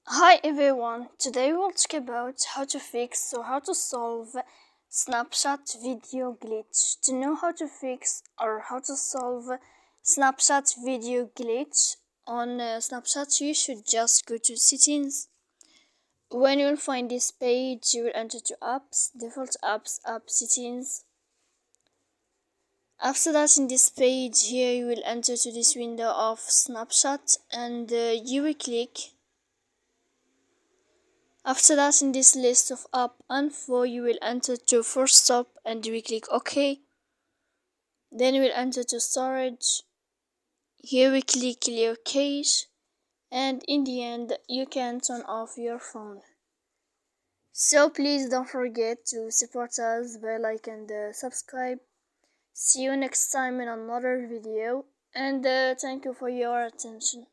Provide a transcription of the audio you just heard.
Hi everyone, today we'll talk about how to fix or how to solve Snapchat video glitch. To know how to fix or how to solve Snapchat video glitch on Snapchat, you should just go to settings. When you'll find this page, you will enter to apps, default apps, app settings. After that, in this page here, you will enter to this window of Snapchat and you will click. After that, in this list of app info, you will enter to first stop and we click OK. Then you will enter to storage. Here we click clear cache, and in the end you can turn off your phone. So please don't forget to support us by like and subscribe. See you next time in another video, and thank you for your attention.